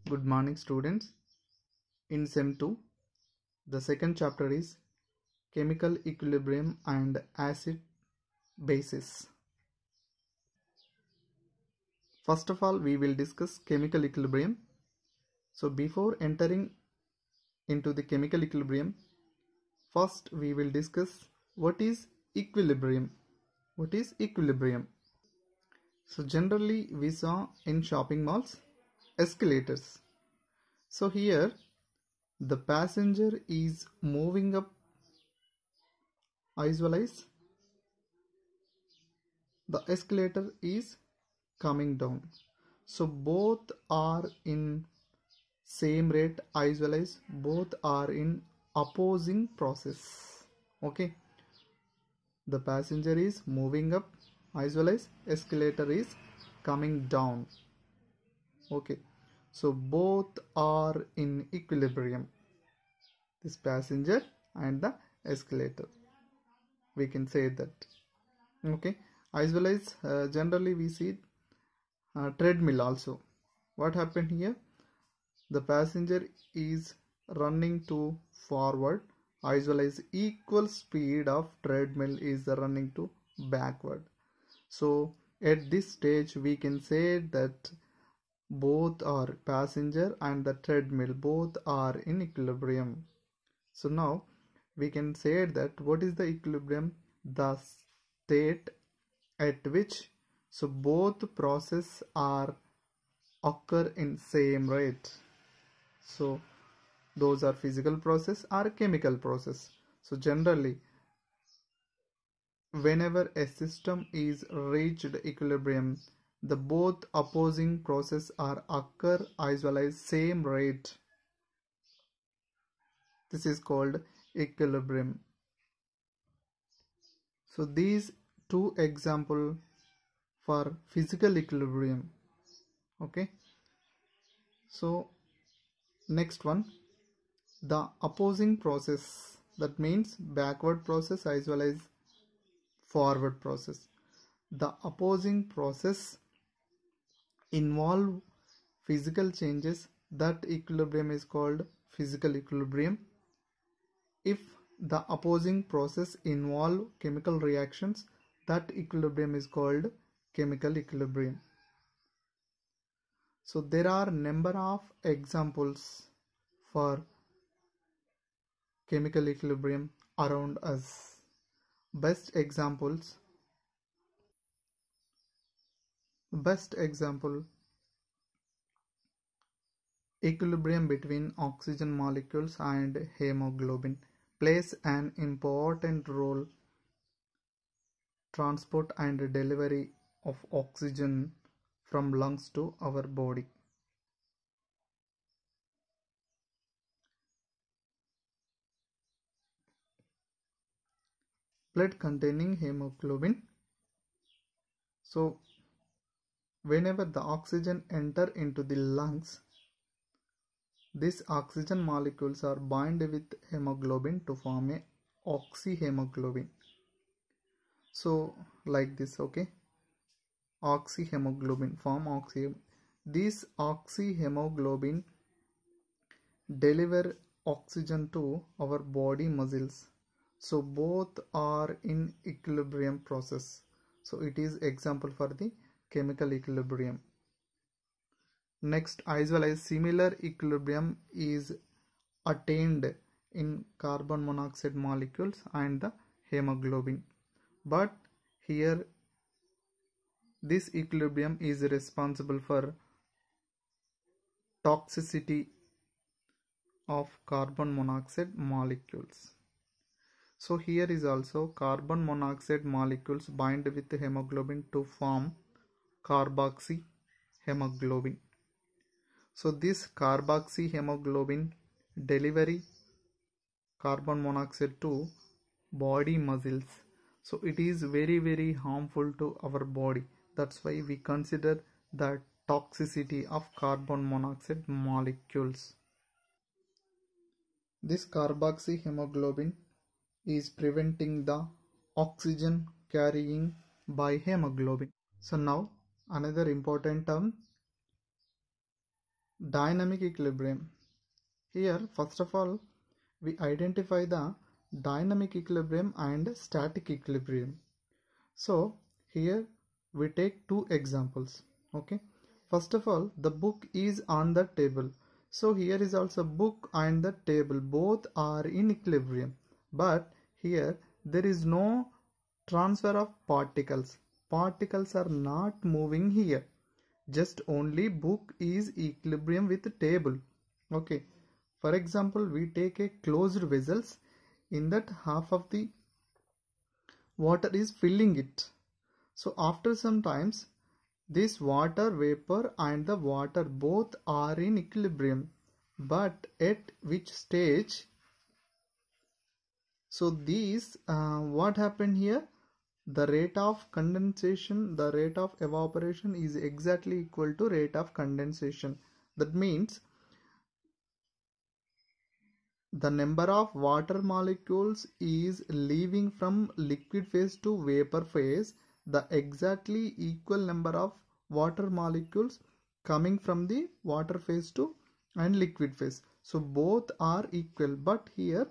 Good morning, students. In SEM 2, the second chapter is Chemical Equilibrium and Acid Bases. First of all, we will discuss chemical equilibrium. So before entering into the chemical equilibrium, first we will discuss what is equilibrium. What is equilibrium? So generally we saw in shopping malls escalators. So here the passenger is moving up visualize, the escalator is coming down. So both are in same rate visualize, both are in opposing process. Okay, the passenger is moving up visualize, escalator is coming down. Okay, so both are in equilibrium, this passenger and the escalator, we can say that. Okay, as well as generally we see treadmill also. What happened here? The passenger is running to forward as well as equal speed of treadmill is running to backward. So at this stage we can say that both are passenger and the treadmill both are in equilibrium. So now we can say that what is the equilibrium? The state at which so both process are occur in same rate. So those are physical process or chemical process. So generally whenever a system is reached equilibrium, the both opposing process are occur as well as same rate. This is called equilibrium. So these two example for physical equilibrium. Okay, so next one, the opposing process, that means backward process as well as forward process. The opposing process involve physical changes, that equilibrium is called physical equilibrium. If the opposing process involve chemical reactions, that equilibrium is called chemical equilibrium. So there are number of examples for chemical equilibrium around us. Best example, equilibrium between oxygen molecules and hemoglobin plays an important role transport and delivery of oxygen from lungs to our body. Blood containing hemoglobin. So whenever the oxygen enter into the lungs, these oxygen molecules are bind with hemoglobin to form a oxyhemoglobin. So like this, okay, oxyhemoglobin form oxy. This oxyhemoglobin deliver oxygen to our body muscles. So both are in equilibrium process. So it is example for the chemical equilibrium. Next, as well as similar equilibrium is attained in carbon monoxide molecules and the hemoglobin. But here this equilibrium is responsible for toxicity of carbon monoxide molecules. So here is also carbon monoxide molecules bind with hemoglobin to form carboxyhemoglobin. So this carboxyhemoglobin delivery carbon monoxide to body muscles. So it is very harmful to our body. That's why we consider the toxicity of carbon monoxide molecules. This carboxyhemoglobin is preventing the oxygen carrying by hemoglobin. So now another important term, dynamic equilibrium. Here first of all we identify the dynamic equilibrium and static equilibrium. So here we take two examples. Okay, first of all the book is on the table. So here is also book and the table, both are in equilibrium, but here there is no transfer of particles. Particles are not moving here, just only book is equilibrium with table. Okay, for example we take a closed vessels, in that half of the water is filling it. So after some times this water vapor and the water both are in equilibrium, but at which stage? So these what happened here, the rate of condensation, the rate of evaporation is exactly equal to rate of condensation. That means the number of water molecules is leaving from liquid phase to vapor phase, the exactly equal number of water molecules coming from the water phase to and liquid phase. So both are equal, but here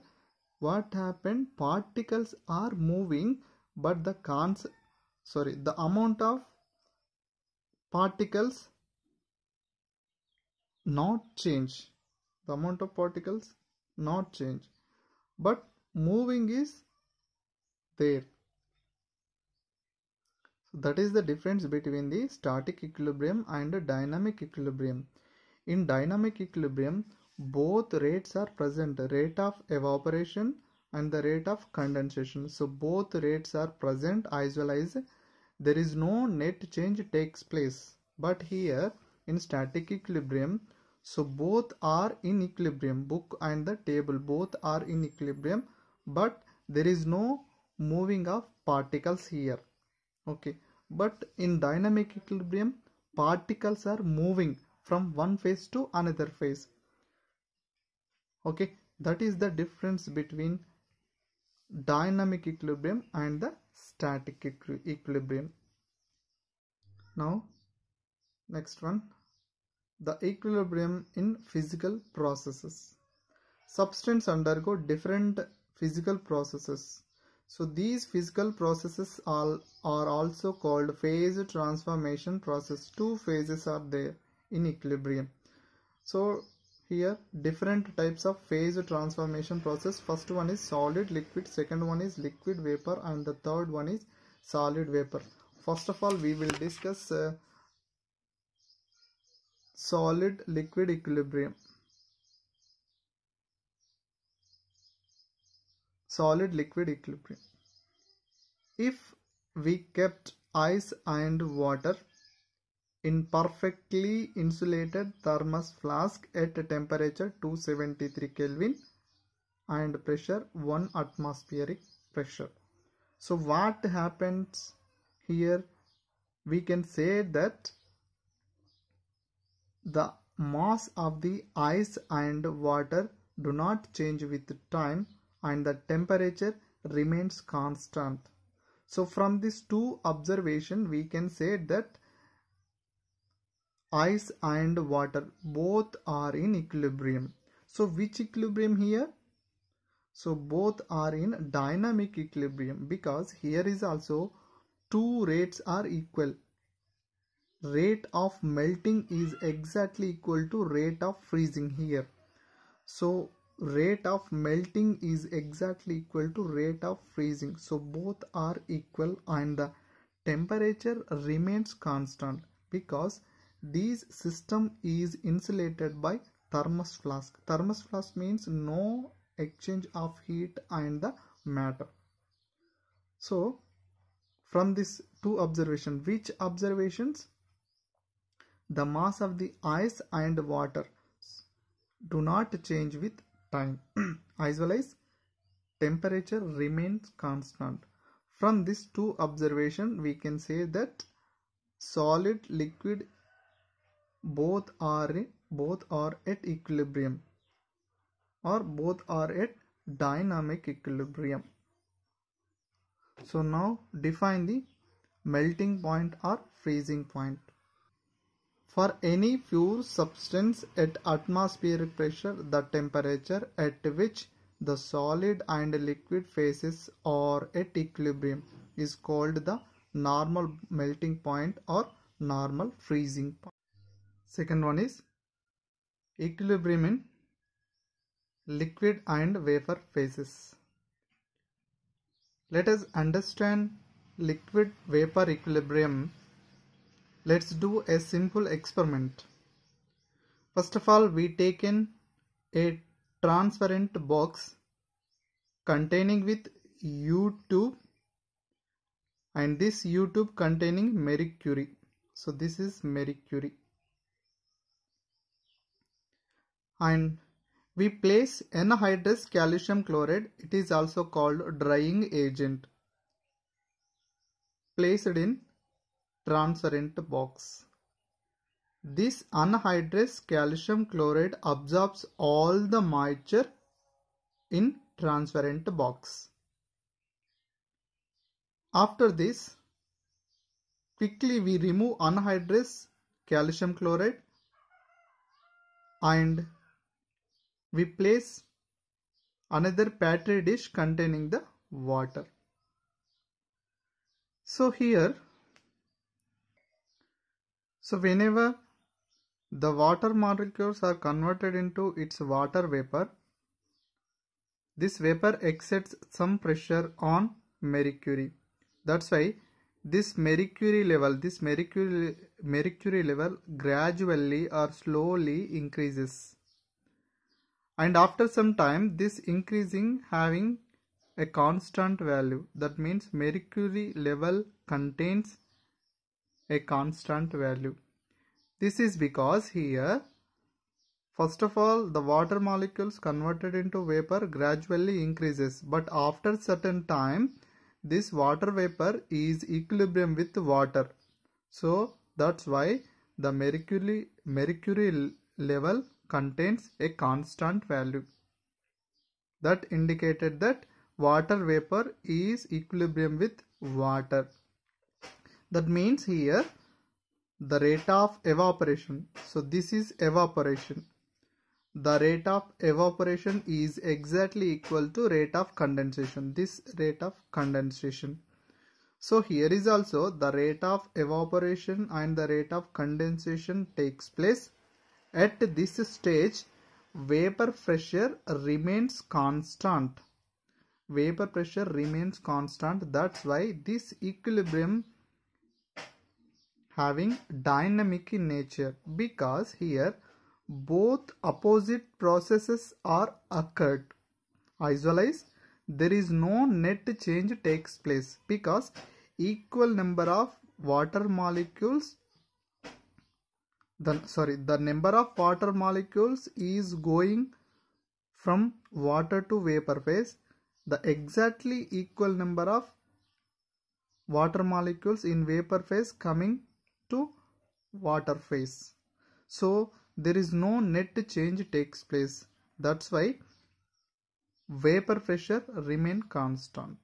what happened, particles are moving, but the the amount of particles not change, the amount of particles not change, but moving is there. So that is the difference between the static equilibrium and the dynamic equilibrium. In dynamic equilibrium both rates are present, rate of evaporation and the rate of condensation. So both rates are present as well as there is no net change takes place. But here in static equilibrium, so both are in equilibrium, book and the table both are in equilibrium, but there is no moving of particles here. Okay, but in dynamic equilibrium particles are moving from one phase to another phase. Okay, that is the difference between dynamic equilibrium and the static equilibrium. Now next one, the equilibrium in physical processes. Substance undergo different physical processes. So these physical processes are also called phase transformation process. Two phases are there in equilibrium. So here different types of phase transformation process. First one is solid liquid, second one is liquid vapor, and the third one is solid vapor. First of all we will discuss solid liquid equilibrium. Solid liquid equilibrium. If we kept ice and water in perfectly insulated thermos flask at a temperature 273 Kelvin and pressure 1 atmospheric pressure. So what happens here? We can say that the mass of the ice and water do not change with time and the temperature remains constant. So from these two observations we can say that ice and water both are in equilibrium. So which equilibrium here? So both are in dynamic equilibrium, because here is also two rates are equal. Rate of melting is exactly equal to rate of freezing here. So rate of melting is exactly equal to rate of freezing. So both are equal and the temperature remains constant because this system is insulated by thermos flask. Thermos flask means no exchange of heat and the matter. So from this two observations, which observations? The mass of the ice and water do not change with time as well as temperature remains constant. From these two observations we can say that solid liquid both are at equilibrium or both are at dynamic equilibrium. So now define the melting point or freezing point. For any pure substance at atmospheric pressure, the temperature at which the solid and liquid phases are at equilibrium is called the normal melting point or normal freezing point. Second one is equilibrium in liquid and vapor phases. Let us understand liquid vapor equilibrium. Let's do a simple experiment. First of all, we take in a transparent box containing with U-tube, and this U-tube containing mercury. So this is mercury. And we place anhydrous calcium chloride, it is also called drying agent, placed in transparent box. This anhydrous calcium chloride absorbs all the moisture in transparent box. After this, quickly we remove anhydrous calcium chloride and we place another petri dish containing the water. So whenever the water molecules are converted into its water vapor, this vapor exerts some pressure on mercury. That's why this mercury level gradually or slowly increases. And after some time, this increasing having a constant value. That means mercury level contains a constant value. This is because here, first of all, the water molecules converted into vapor gradually increases, but after certain time, this water vapor is equilibrium with water. So that's why the mercury level contains a constant value. That indicated that water vapor is equilibrium with water. That means here the rate of evaporation. So this is evaporation. The rate of evaporation is exactly equal to rate of condensation. This rate of condensation. So here is also the rate of evaporation and the rate of condensation takes place. At this stage, vapor pressure remains constant. Vapor pressure remains constant. That's why this equilibrium having dynamic in nature, because here both opposite processes are occurred. As well as there is no net change takes place because equal number of water molecules, the number of water molecules is going from water to vapor phase. The exactly equal number of water molecules in vapor phase coming to water phase. So there is no net change takes place. That's why vapor pressure remain constant.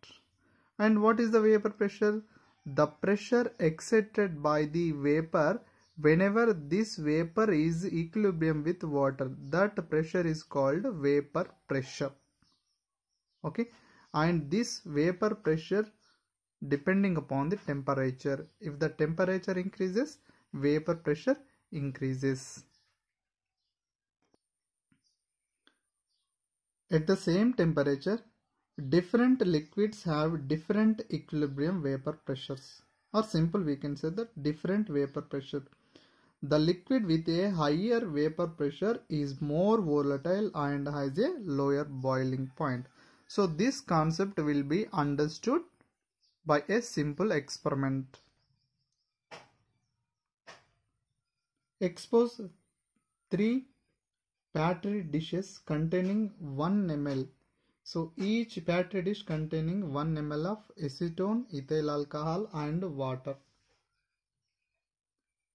And what is the vapor pressure? The pressure exerted by the vapor whenever this vapor is equilibrium with water, that pressure is called vapor pressure. Okay, and this vapor pressure depending upon the temperature. If the temperature increases, vapor pressure increases. At the same temperature, different liquids have different equilibrium vapor pressures. Or simple, we can say that different vapor pressure. The liquid with a higher vapor pressure is more volatile and has a lower boiling point. So this concept will be understood by a simple experiment. Expose 3 petri dishes containing 1 ml. So each petri dish containing 1 ml of acetone, ethyl alcohol and water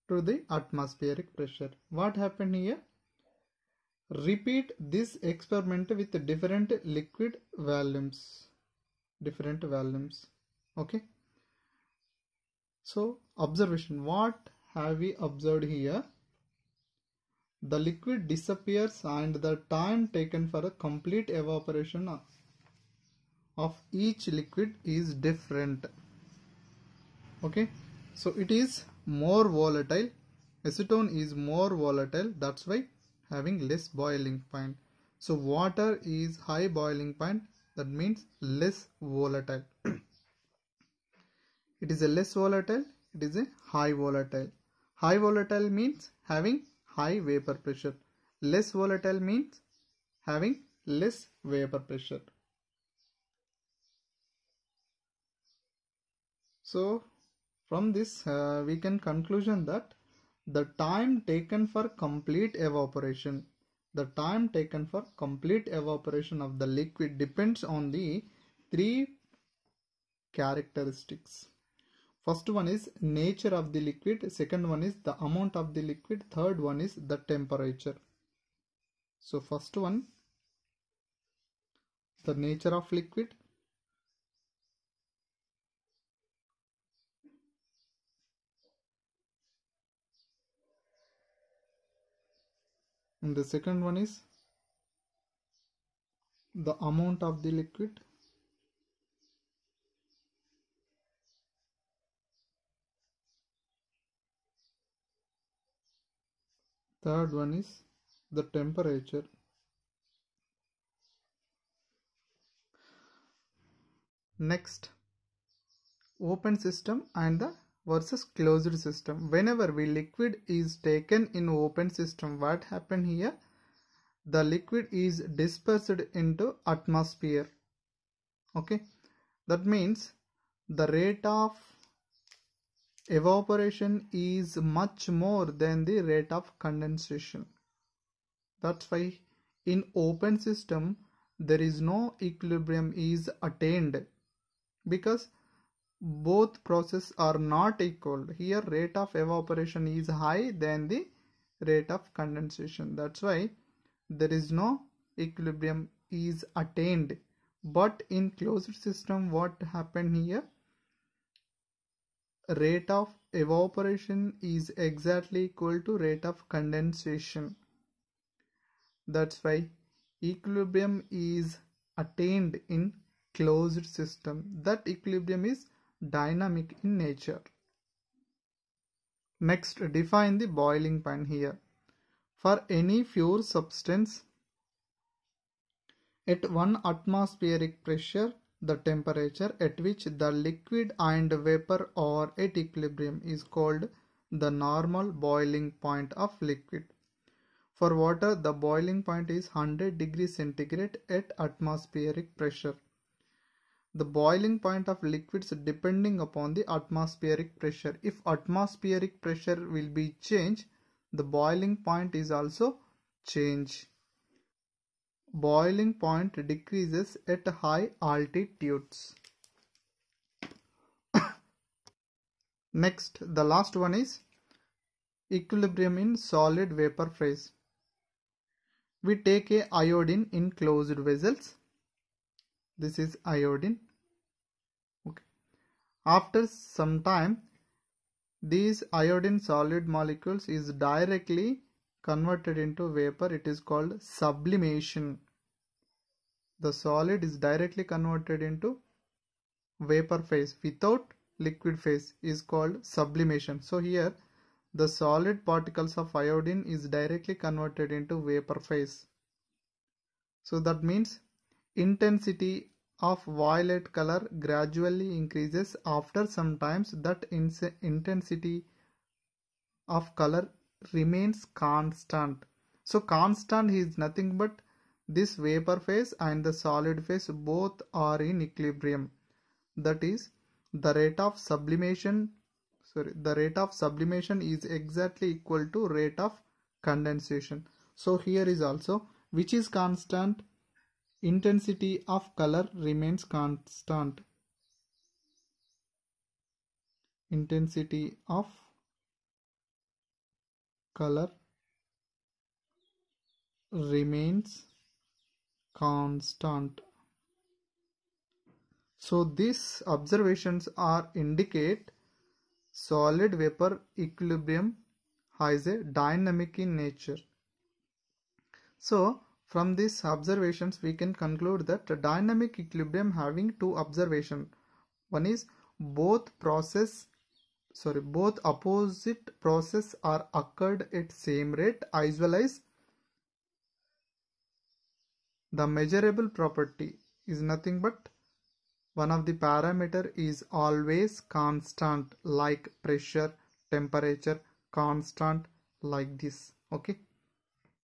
to the atmospheric pressure. What happened here? Repeat this experiment with different liquid volumes. Okay. So observation, what have we observed here? the liquid disappears and the time taken for a complete evaporation of each liquid is different. Okay, so it is more volatile. Acetone is more volatile, that's why having less boiling point. So water is high boiling point, that means less volatile. It is a less volatile, it is a high volatile. High volatile means having high vapor pressure. Less volatile means having less vapor pressure. So from this we can conclusion that the time taken for complete evaporation, the time taken for complete evaporation of the liquid depends on the three characteristics. First one is nature of the liquid, second one is the amount of the liquid, third one is the temperature. So first one, the nature of liquid, and the second one is the amount of the liquid, third one is the temperature. Next, open system and the versus closed system. Whenever liquid is taken in open system, what happened here? The liquid is dispersed into atmosphere. Okay, that means the rate of evaporation is much more than the rate of condensation. That's why in open system there is no equilibrium is attained, because both processes are not equal. Here rate of evaporation is high than the rate of condensation. That's why there is no equilibrium is attained. But in closed system, what happened here? Rate of evaporation is exactly equal to rate of condensation. That's why equilibrium is attained in closed system. That equilibrium is dynamic in nature. Next, define the boiling point here. For any pure substance at 1 atmospheric pressure, the temperature at which the liquid and vapor are at equilibrium is called the normal boiling point of liquid. For water, the boiling point is 100 degrees centigrade at atmospheric pressure. The boiling point of liquids depending upon the atmospheric pressure. If atmospheric pressure will be changed, the boiling point is also changed. Boiling point decreases at high altitudes. Next, the last one is equilibrium in solid vapor phase. We take a iodine in closed vessels. This is iodine. Okay. After some time, these iodine solid molecules is directly converted into vapor. It is called sublimation. The solid is directly converted into vapor phase without liquid phase is called sublimation. So here the solid particles of iodine is directly converted into vapor phase. So that means intensity of violet color gradually increases. After some times that intensity of color remains constant. So constant is nothing but this vapor phase and the solid phase both are in equilibrium. That is the rate of sublimation. The rate of sublimation is exactly equal to rate of condensation. So here is also which is constant. Intensity of color remains constant. Intensity of color remains constant. So these observations are indicate solid vapor equilibrium has a dynamic in nature. So from these observations we can conclude that dynamic equilibrium having two observations. One is both opposite process are occurred at same rate, as well as the measurable property is nothing but one of the parameter is always constant, like pressure, temperature, constant, like this. Okay.